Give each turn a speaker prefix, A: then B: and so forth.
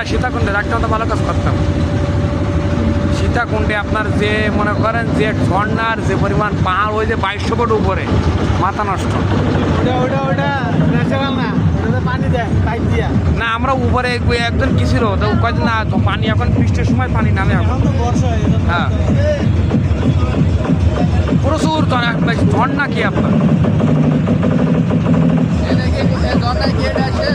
A: সীতাকুণ্ডে একটা তো ভালো কাজ করতাম। সীতাকুণ্ডে আপনার যে মনে করেন যে ঝর্ণার যে পরিমাণ পাহাড়, ওই যে 2200 ফুট উপরে, মাথা নষ্ট। না আমরা উপরে একজন কি ছিল তো কয়েকদিন না, তো পানি এখন বৃষ্টির সময় পানি নামে এখন। হ্যাঁ প্রচুর ঝর্ণা কি আপনার।
B: ঝর্ণায় গেট আছে।